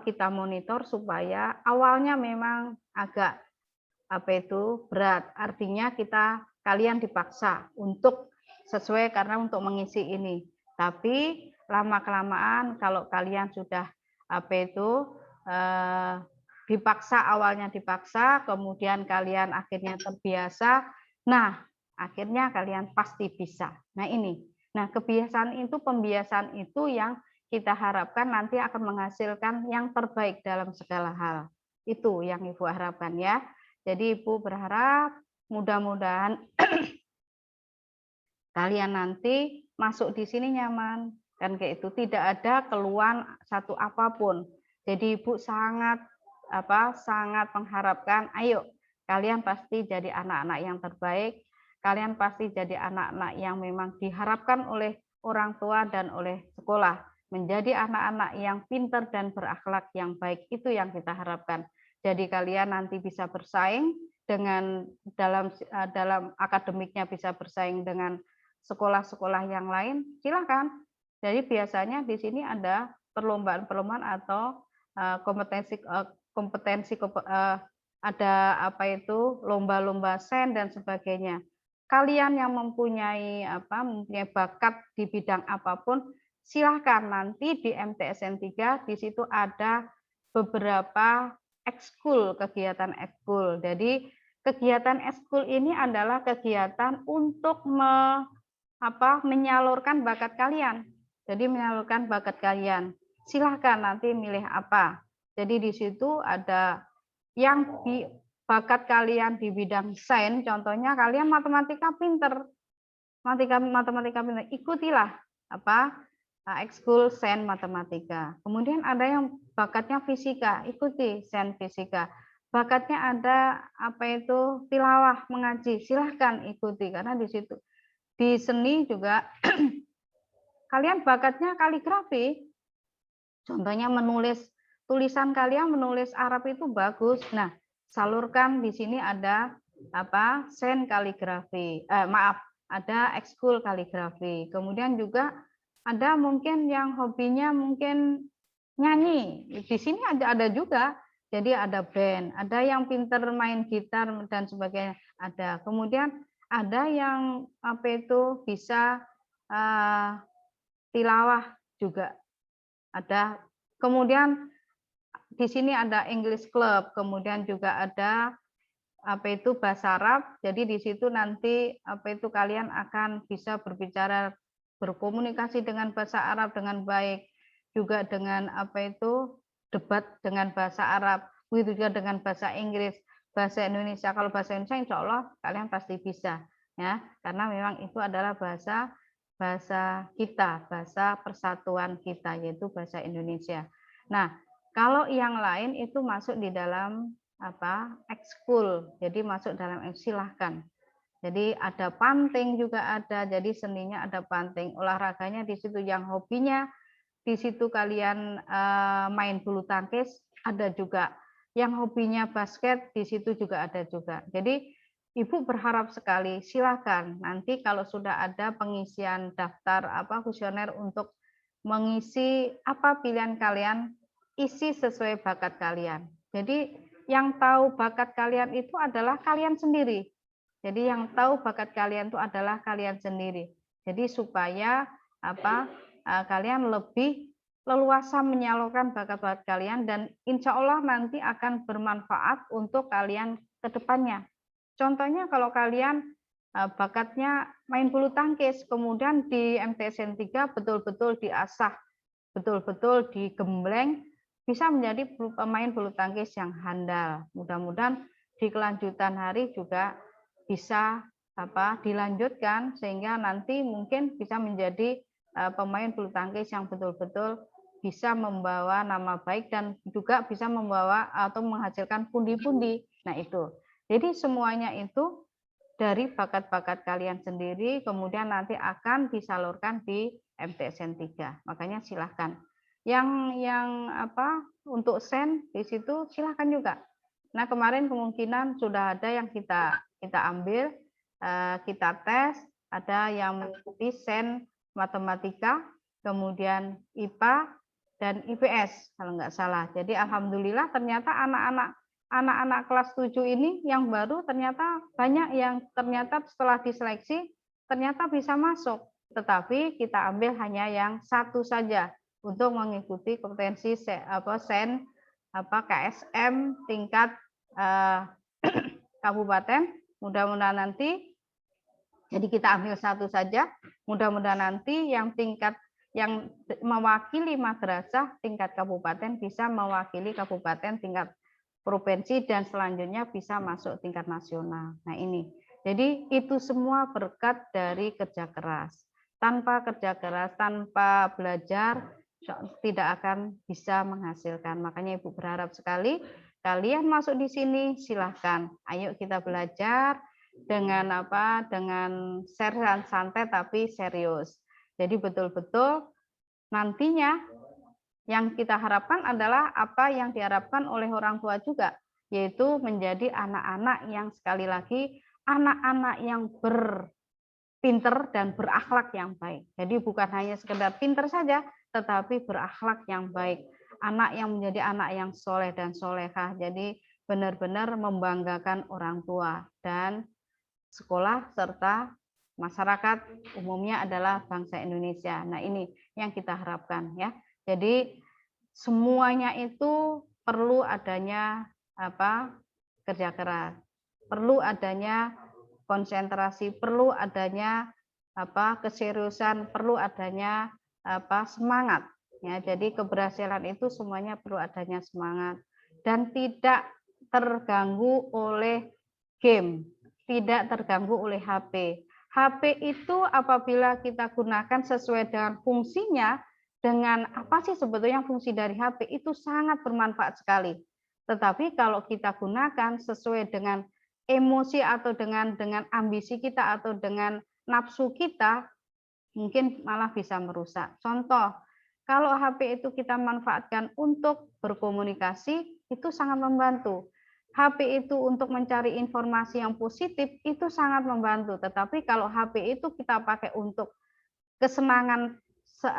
kita monitor supaya awalnya memang agak berat. Artinya kalian dipaksa untuk sesuai karena untuk mengisi ini. Tapi lama-kelamaan kalau kalian sudah dipaksa, awalnya dipaksa, kemudian kalian akhirnya terbiasa, nah akhirnya kalian pasti bisa. Nah ini, pembiasaan itu yang kita harapkan nanti akan menghasilkan yang terbaik dalam segala hal. Itu yang Ibu harapkan ya. Jadi Ibu berharap mudah-mudahan kalian nanti masuk di sini nyaman, kan kayak itu, tidak ada keluhan satu apapun. Jadi Ibu sangat mengharapkan, ayo kalian pasti jadi anak-anak yang terbaik, kalian pasti jadi anak-anak yang memang diharapkan oleh orang tua dan oleh sekolah, menjadi anak-anak yang pintar dan berakhlak yang baik. Itu yang kita harapkan. Jadi kalian nanti bisa bersaing dengan dalam akademiknya, bisa bersaing dengan sekolah-sekolah yang lain, silakan. Jadi biasanya di sini ada perlombaan-perlombaan atau kompetensi ada lomba-lomba sen dan sebagainya. Kalian yang mempunyai bakat di bidang apapun, silakan nanti di MTSN 3 di situ ada beberapa ekskul, kegiatan ekskul. Jadi kegiatan ekskul ini adalah kegiatan untuk menyalurkan bakat kalian. Jadi menyalurkan bakat kalian. Silahkan nanti milih apa. Jadi di situ ada yang bakat kalian di bidang sains, contohnya kalian matematika pinter. Matematika pinter, ikutilah ekskul sains matematika. Kemudian ada yang bakatnya fisika, ikuti sains fisika. Bakatnya ada tilawah, mengaji, silahkan ikuti karena di situ. Di seni juga kalian bakatnya kaligrafi, contohnya menulis, tulisan kalian menulis Arab itu bagus. Nah, salurkan di sini ada sen kaligrafi, ada ekskul kaligrafi. Kemudian juga ada mungkin yang hobinya mungkin nyanyi, di sini ada juga. Jadi ada band, ada yang pinter main gitar dan sebagainya, ada. Kemudian ada yang bisa tilawah juga ada. Kemudian di sini ada English Club, kemudian juga ada bahasa Arab. Jadi di situ nanti kalian akan bisa berbicara, berkomunikasi dengan bahasa Arab dengan baik, juga dengan debat dengan bahasa Arab, begitu juga dengan bahasa Inggris, bahasa Indonesia. Kalau bahasa Indonesia insya Allah kalian pasti bisa ya, karena memang itu adalah bahasa kita, bahasa persatuan kita, yaitu bahasa Indonesia. Nah, kalau yang lain itu masuk di dalam ekskul, jadi masuk dalam silahkan. Jadi ada panting juga ada, jadi seninya ada panting, olahraganya di situ, yang hobinya di situ kalian main bulu tangkis ada juga, yang hobinya basket di situ juga ada juga. Jadi Ibu berharap sekali, silakan nanti kalau sudah ada pengisian daftar kuesioner untuk mengisi apa pilihan kalian, isi sesuai bakat kalian. Jadi yang tahu bakat kalian itu adalah kalian sendiri. Jadi yang tahu bakat kalian itu adalah kalian sendiri. Jadi supaya kalian lebih leluasa menyalurkan bakat-bakat kalian, dan insya Allah nanti akan bermanfaat untuk kalian ke depannya. Contohnya kalau kalian bakatnya main bulu tangkis, kemudian di MTSN 3 betul-betul diasah, betul-betul digembleng, bisa menjadi pemain bulu tangkis yang handal. Mudah-mudahan di kelanjutan hari juga bisa dilanjutkan sehingga nanti mungkin bisa menjadi pemain bulu tangkis yang betul-betul bisa membawa nama baik dan juga bisa membawa atau menghasilkan pundi-pundi. Nah itu. Jadi semuanya itu dari bakat-bakat kalian sendiri, kemudian nanti akan disalurkan di MTSN 3. Makanya silahkan. Yang untuk sen di situ silahkan juga. Nah kemarin kemungkinan sudah ada yang kita ambil, kita tes, ada yang mengikuti sen matematika, kemudian IPA dan IPS kalau nggak salah. Jadi alhamdulillah ternyata anak-anak kelas 7 ini yang baru ternyata banyak yang ternyata setelah diseleksi ternyata bisa masuk. Tetapi kita ambil hanya yang satu saja untuk mengikuti kompetensi sen KSM tingkat kabupaten. Mudah-mudahan nanti, jadi kita ambil satu saja, mudah-mudahan nanti yang tingkat yang mewakili madrasah tingkat kabupaten bisa mewakili kabupaten tingkat provinsi dan selanjutnya bisa masuk tingkat nasional. Nah ini, jadi itu semua berkat dari kerja keras. Tanpa kerja keras, tanpa belajar, tidak akan bisa menghasilkan. Makanya Ibu berharap sekali kalian masuk di sini, silahkan. Ayo kita belajar dengan apa? Dengan share santai tapi serius. Jadi betul-betul nantinya yang kita harapkan adalah apa yang diharapkan oleh orang tua juga, yaitu menjadi anak-anak yang sekali lagi anak-anak yang berpinter dan berakhlak yang baik. Jadi bukan hanya sekedar pinter saja, tetapi berakhlak yang baik. Anak yang menjadi anak yang soleh dan solehah. Jadi benar-benar membanggakan orang tua dan sekolah serta masyarakat umumnya adalah bangsa Indonesia. Nah ini yang kita harapkan ya. Jadi semuanya itu perlu adanya kerja keras, perlu adanya konsentrasi, perlu adanya keseriusan, perlu adanya semangat. Ya, jadi keberhasilan itu semuanya perlu adanya semangat dan tidak terganggu oleh game, tidak terganggu oleh HP. HP itu apabila kita gunakan sesuai dengan fungsinya, dengan apa sih sebetulnya fungsi dari HP itu sangat bermanfaat sekali. Tetapi kalau kita gunakan sesuai dengan emosi atau dengan ambisi kita atau dengan nafsu kita, mungkin malah bisa merusak. Contoh, kalau HP itu kita manfaatkan untuk berkomunikasi, itu sangat membantu. HP itu untuk mencari informasi yang positif, itu sangat membantu. Tetapi kalau HP itu kita pakai untuk kesenangan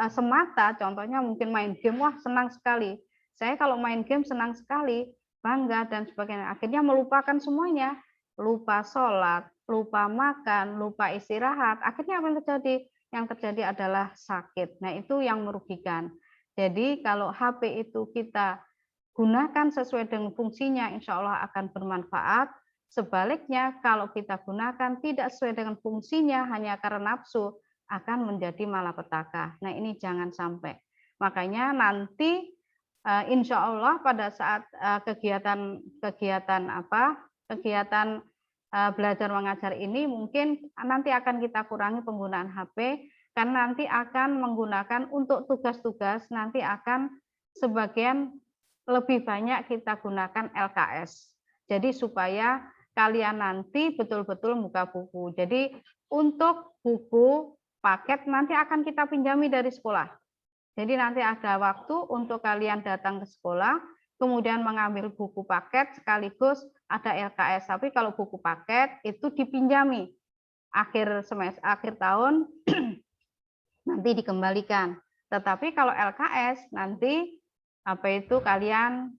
semata, contohnya mungkin main game, wah senang sekali. Saya kalau main game senang sekali, bangga dan sebagainya. Akhirnya melupakan semuanya, lupa sholat, lupa makan, lupa istirahat. Akhirnya apa yang terjadi? Yang terjadi adalah sakit. Nah itu yang merugikan. Jadi kalau HP itu kita gunakan sesuai dengan fungsinya, insya Allah akan bermanfaat. Sebaliknya kalau kita gunakan tidak sesuai dengan fungsinya hanya karena nafsu, akan menjadi malapetaka. Nah ini jangan sampai. Makanya nanti insya Allah pada saat kegiatan belajar mengajar ini mungkin nanti akan kita kurangi penggunaan HP karena nanti akan menggunakan untuk tugas-tugas, nanti akan sebagian lebih banyak kita gunakan LKS. Jadi supaya kalian nanti betul-betul buka buku. Jadi untuk buku paket nanti akan kita pinjami dari sekolah. Jadi nanti ada waktu untuk kalian datang ke sekolah, kemudian mengambil buku paket sekaligus ada LKS. Tapi kalau buku paket itu dipinjami akhir semester, akhir tahun nanti dikembalikan. Tetapi kalau LKS nanti kalian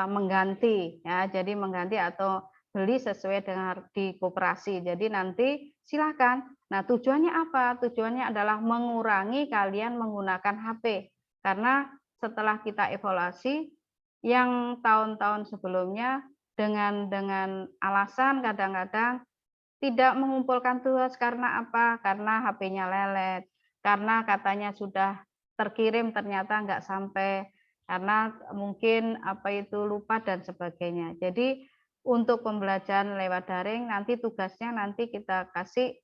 mengganti ya, jadi mengganti atau beli sesuai dengan di koperasi. Jadi nanti silakan. Nah, tujuannya apa? Tujuannya adalah mengurangi kalian menggunakan HP. Karena setelah kita evaluasi yang tahun-tahun sebelumnya dengan alasan kadang-kadang tidak mengumpulkan tugas karena apa? Karena HP-nya lelet. Karena katanya sudah terkirim ternyata nggak sampai. Karena mungkin lupa dan sebagainya. Jadi untuk pembelajaran lewat daring nanti tugasnya nanti kita kasih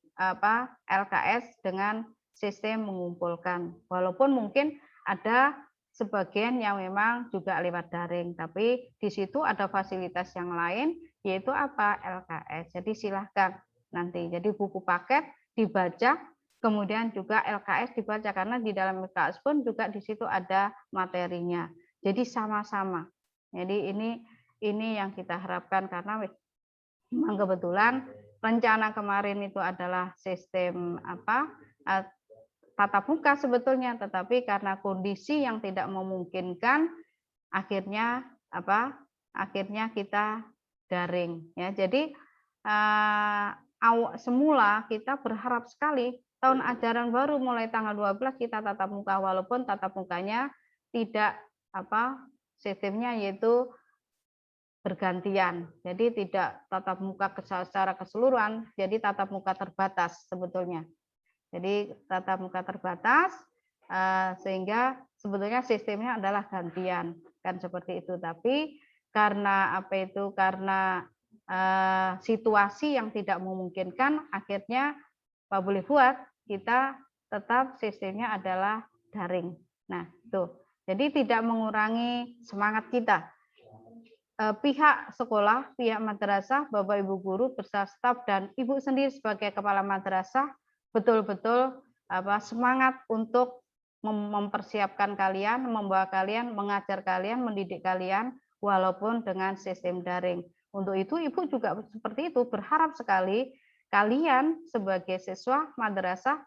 LKS dengan sistem mengumpulkan. Walaupun mungkin ada sebagian yang memang juga lewat daring, tapi di situ ada fasilitas yang lain yaitu LKS. Jadi silahkan nanti. Jadi buku paket dibaca, kemudian juga LKS dibaca karena di dalam LKS pun juga di situ ada materinya. Jadi sama-sama. Jadi ini yang kita harapkan karena memang kebetulan rencana kemarin itu adalah sistem tatap muka sebetulnya, tetapi karena kondisi yang tidak memungkinkan akhirnya kita daring ya. Jadi semula kita berharap sekali tahun ajaran baru mulai tanggal 12 kita tatap muka, walaupun tatap mukanya tidak sistemnya yaitu bergantian. Jadi tidak tatap muka secara keseluruhan, jadi tatap muka terbatas sebetulnya. Jadi tatap muka terbatas Sehingga sebetulnya sistemnya adalah gantian kan seperti itu. Tapi karena karena situasi yang tidak memungkinkan, akhirnya Pak boleh buat kita tetap sistemnya adalah daring. Nah, tuh. Jadi tidak mengurangi semangat kita. Pihak sekolah, pihak madrasah, Bapak Ibu guru beserta staf dan Ibu sendiri sebagai kepala madrasah betul-betul semangat untuk mempersiapkan kalian, membawa kalian, mengajar kalian, mendidik kalian walaupun dengan sistem daring. Untuk itu Ibu juga seperti itu, berharap sekali kalian sebagai siswa madrasah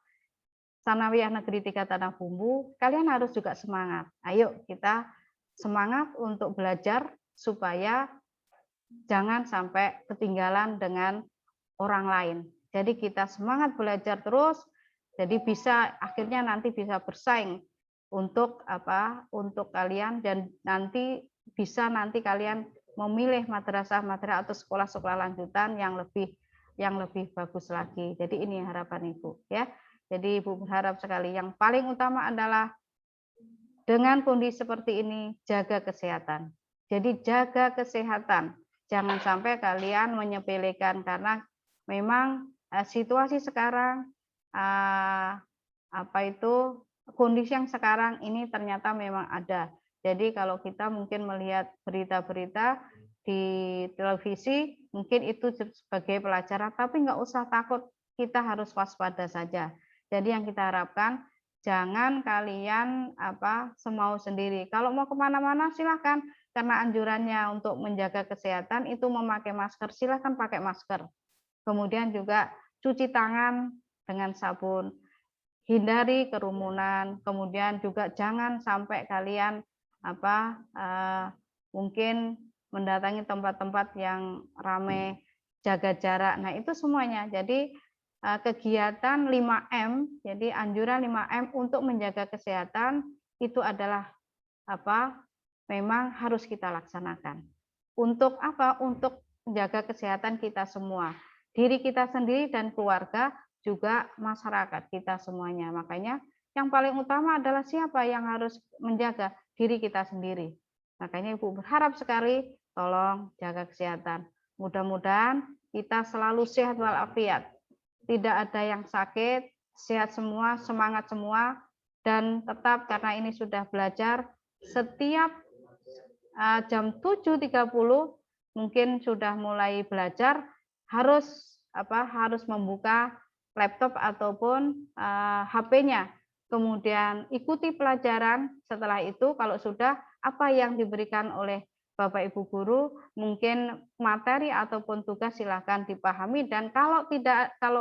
Sanawiyah Negeri 3 Tanah Bumbu, kalian harus juga semangat. Ayo kita semangat untuk belajar supaya jangan sampai ketinggalan dengan orang lain. Jadi kita semangat belajar terus, jadi bisa akhirnya nanti bisa bersaing untuk untuk kalian, dan nanti bisa kalian memilih madrasah-madrasah atau sekolah-sekolah lanjutan yang lebih bagus lagi. Jadi ini harapan Ibu ya. Jadi Ibu berharap sekali yang paling utama adalah dengan kondisi seperti ini jaga kesehatan. Jadi jaga kesehatan. Jangan sampai kalian menyepelekan karena memang situasi sekarang kondisi yang sekarang ini ternyata memang ada. Jadi kalau kita mungkin melihat berita-berita di televisi, mungkin itu sebagai pelajaran, tapi nggak usah takut, kita harus waspada saja. Jadi yang kita harapkan, jangan kalian semau sendiri. Kalau mau kemana-mana silahkan, karena anjurannya untuk menjaga kesehatan itu memakai masker, silahkan pakai masker. Kemudian juga cuci tangan dengan sabun, hindari kerumunan, kemudian juga jangan sampai kalian mungkin mendatangi tempat-tempat yang ramai, jaga jarak. Nah, itu semuanya. Jadi kegiatan 5M, jadi anjuran 5M untuk menjaga kesehatan itu adalah memang harus kita laksanakan. Untuk apa? Untuk menjaga kesehatan kita semua. Diri kita sendiri dan keluarga, juga masyarakat kita semuanya. Makanya yang paling utama adalah siapa yang harus menjaga? Diri kita sendiri. Makanya Ibu berharap sekali, tolong jaga kesehatan. Mudah-mudahan kita selalu sehat walafiat. Tidak ada yang sakit, sehat semua, semangat semua, dan tetap karena ini sudah belajar, setiap jam 7.30 mungkin sudah mulai belajar, harus membuka laptop ataupun HP-nya. Kemudian ikuti pelajaran. Setelah itu kalau sudah apa yang diberikan oleh Bapak Ibu guru, mungkin materi ataupun tugas silakan dipahami, dan kalau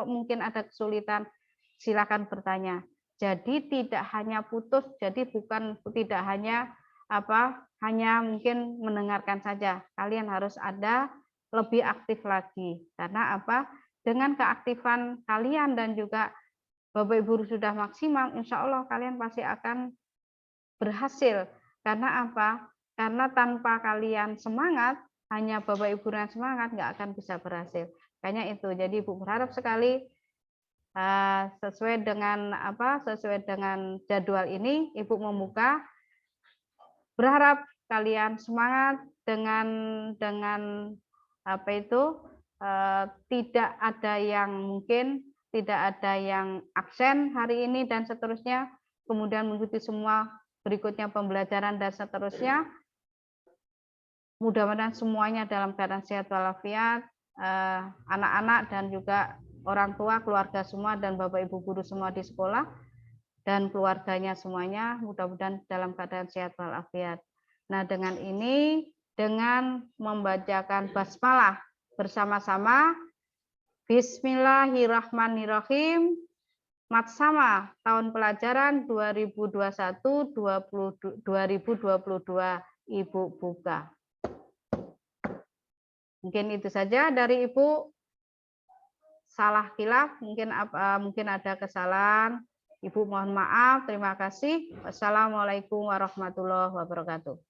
mungkin ada kesulitan silakan bertanya. Jadi tidak hanya putus, jadi tidak hanya hanya mungkin mendengarkan saja. Kalian harus ada lebih aktif lagi. Karena dengan keaktifan kalian dan juga Bapak Ibu sudah maksimal, insya Allah kalian pasti akan berhasil. Karena Karena tanpa kalian semangat, hanya Bapak Ibu yang semangat, nggak akan bisa berhasil. Kayaknya itu. Jadi Ibu berharap sekali sesuai dengan jadwal ini, Ibu membuka. Berharap kalian semangat dengan tidak ada yang absen hari ini dan seterusnya, kemudian mengikuti semua berikutnya pembelajaran dan seterusnya. Mudah-mudahan semuanya dalam keadaan sehat walafiat, anak-anak dan juga orang tua, keluarga semua, dan Bapak Ibu guru semua di sekolah dan keluarganya semuanya mudah-mudahan dalam keadaan sehat walafiat. Nah, dengan ini, dengan membacakan basmalah bersama-sama, Bismillahirrahmanirrahim. Matsama tahun pelajaran 2021-2022 Ibu buka. Mungkin itu saja dari Ibu. Salah khilaf, mungkin ada kesalahan. Ibu mohon maaf. Terima kasih. Wassalamualaikum warahmatullahi wabarakatuh.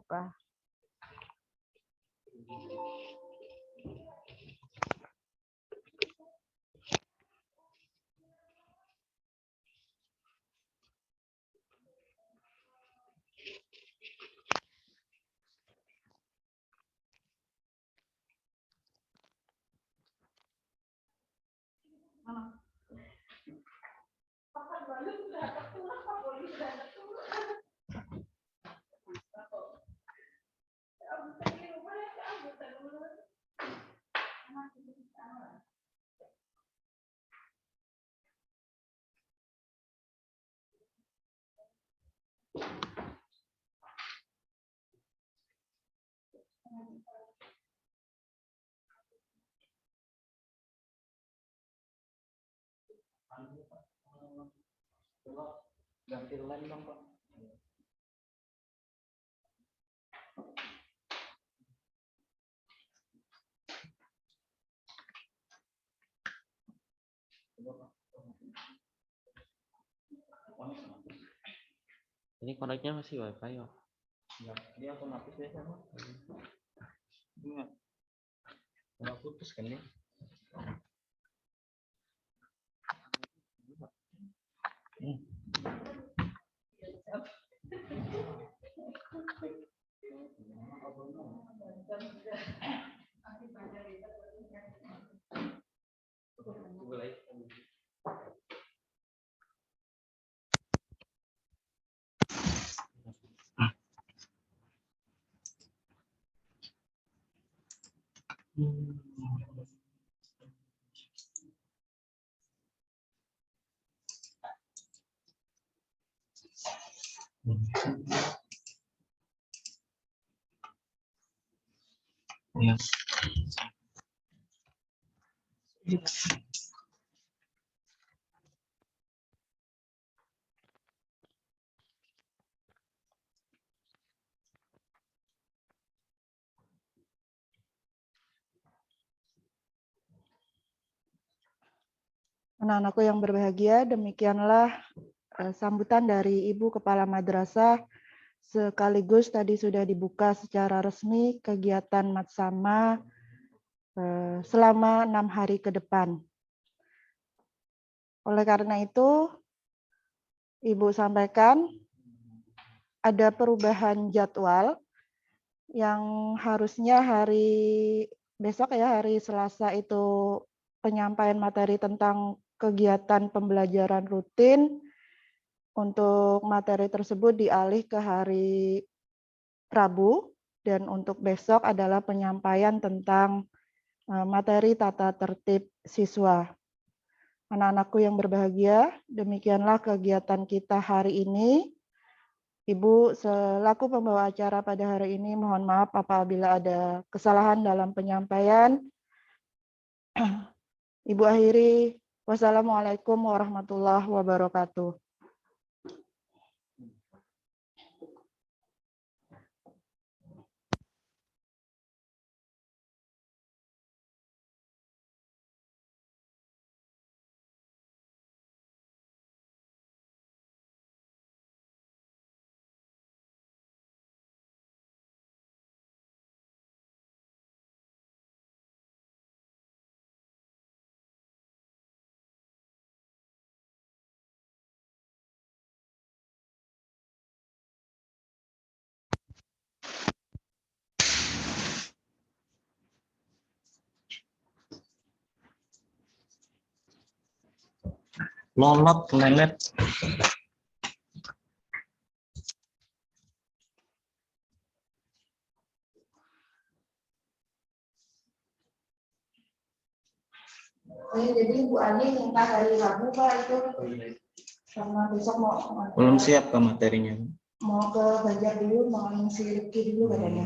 lupa. Coba ganti lem dong, Pak. Ini koneknya masih wifi ya? Enggak, dia otomatis ya sama. Enggak. Enggak putus kan dia? Ya. Anak-anakku yang berbahagia, demikianlah sambutan dari Ibu Kepala Madrasah, sekaligus tadi sudah dibuka secara resmi kegiatan Matsama selama 6 hari ke depan. Oleh karena itu, Ibu sampaikan ada perubahan jadwal yang harusnya hari besok ya, hari Selasa itu penyampaian materi tentang kegiatan pembelajaran rutin. Untuk materi tersebut dialih ke hari Rabu, dan untuk besok adalah penyampaian tentang materi tata tertib siswa. Anak-anakku yang berbahagia, demikianlah kegiatan kita hari ini. Ibu selaku pembawa acara pada hari ini mohon maaf apabila ada kesalahan dalam penyampaian. Ibu akhiri, wassalamualaikum warahmatullahi wabarakatuh. Lolot lelet. Jadi Bu Ani minta hari Rabu Pak itu karena besok mau Belum siap ke materinya. mau ke Banjar dulu, mau ngisi Rifki dulu katanya.